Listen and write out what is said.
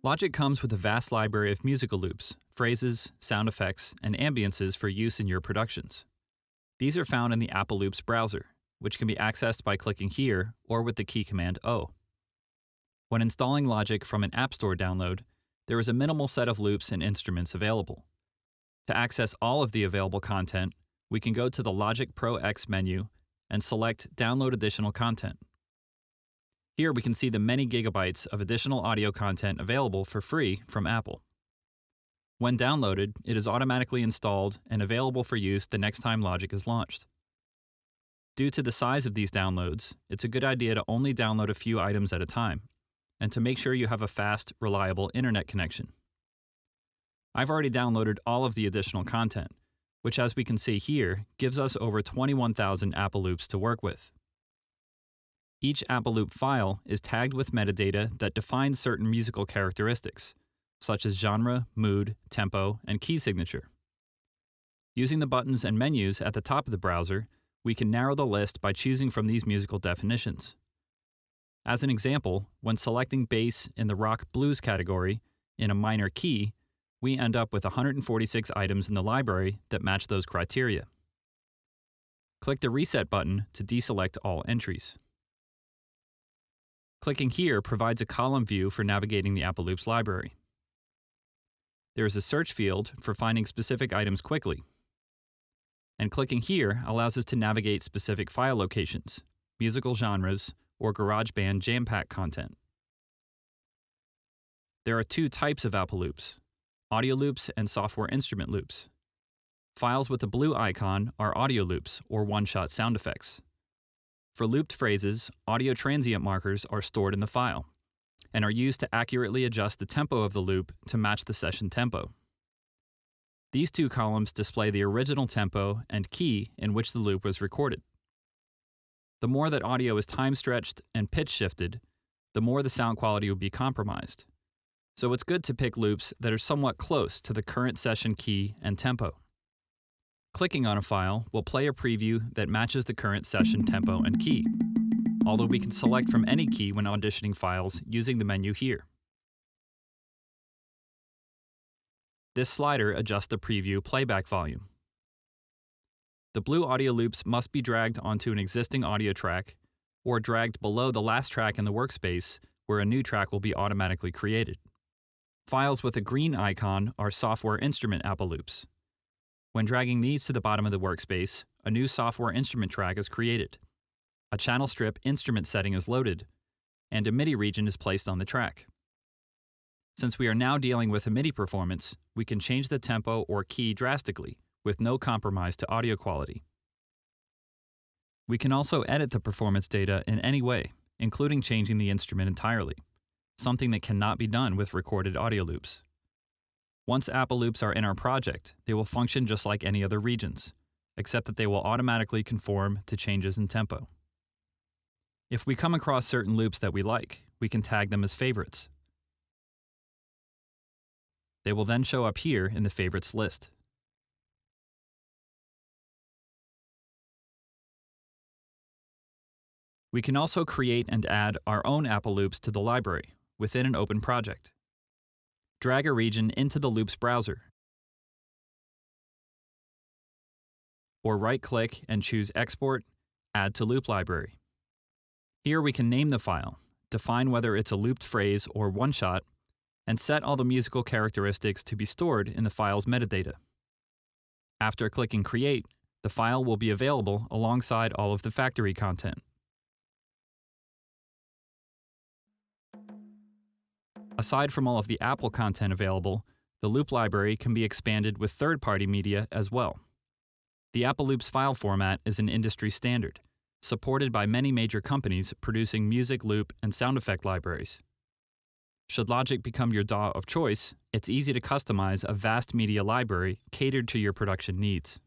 Logic comes with a vast library of musical loops, phrases, sound effects, and ambiances for use in your productions. These are found in the Apple Loops browser, which can be accessed by clicking here or with the key command O. When installing Logic from an App Store download, there is a minimal set of loops and instruments available. To access all of the available content, we can go to the Logic Pro X menu and select Download Additional Content. Here we can see the many gigabytes of additional audio content available for free from Apple. When downloaded, it is automatically installed and available for use the next time Logic is launched. Due to the size of these downloads, it's a good idea to only download a few items at a time, and to make sure you have a fast, reliable internet connection. I've already downloaded all of the additional content, which, as we can see here, gives us over 21,000 Apple Loops to work with. Each Apple Loop file is tagged with metadata that defines certain musical characteristics, such as genre, mood, tempo, and key signature. Using the buttons and menus at the top of the browser, we can narrow the list by choosing from these musical definitions. As an example, when selecting bass in the rock blues category in a minor key, we end up with 146 items in the library that match those criteria. Click the Reset button to deselect all entries. Clicking here provides a column view for navigating the Apple Loops library. There is a search field for finding specific items quickly. And clicking here allows us to navigate specific file locations, musical genres, or GarageBand Jam Pack content. There are two types of Apple Loops: audio loops and software instrument loops. Files with a blue icon are audio loops or one-shot sound effects. For looped phrases, audio transient markers are stored in the file and are used to accurately adjust the tempo of the loop to match the session tempo. These two columns display the original tempo and key in which the loop was recorded. The more that audio is time-stretched and pitch-shifted, the more the sound quality will be compromised. So it's good to pick loops that are somewhat close to the current session key and tempo. Clicking on a file will play a preview that matches the current session tempo and key, although we can select from any key when auditioning files using the menu here. This slider adjusts the preview playback volume. The blue audio loops must be dragged onto an existing audio track or dragged below the last track in the workspace where a new track will be automatically created. Files with a green icon are software instrument Apple Loops. When dragging these to the bottom of the workspace, a new software instrument track is created. A channel strip instrument setting is loaded, and a MIDI region is placed on the track. Since we are now dealing with a MIDI performance, we can change the tempo or key drastically, with no compromise to audio quality. We can also edit the performance data in any way, including changing the instrument entirely, something that cannot be done with recorded audio loops. Once Apple Loops are in our project, they will function just like any other regions, except that they will automatically conform to changes in tempo. If we come across certain loops that we like, we can tag them as favorites. They will then show up here in the favorites list. We can also create and add our own Apple Loops to the library within an open project. Drag a region into the Loops browser, or right-click and choose Export, Add to Loop Library. Here we can name the file, define whether it's a looped phrase or one-shot, and set all the musical characteristics to be stored in the file's metadata. After clicking Create, the file will be available alongside all of the factory content. Aside from all of the Apple content available, the Loop library can be expanded with third-party media as well. The Apple Loops file format is an industry standard, supported by many major companies producing music, loop, and sound effect libraries. Should Logic become your DAW of choice, it's easy to customize a vast media library catered to your production needs.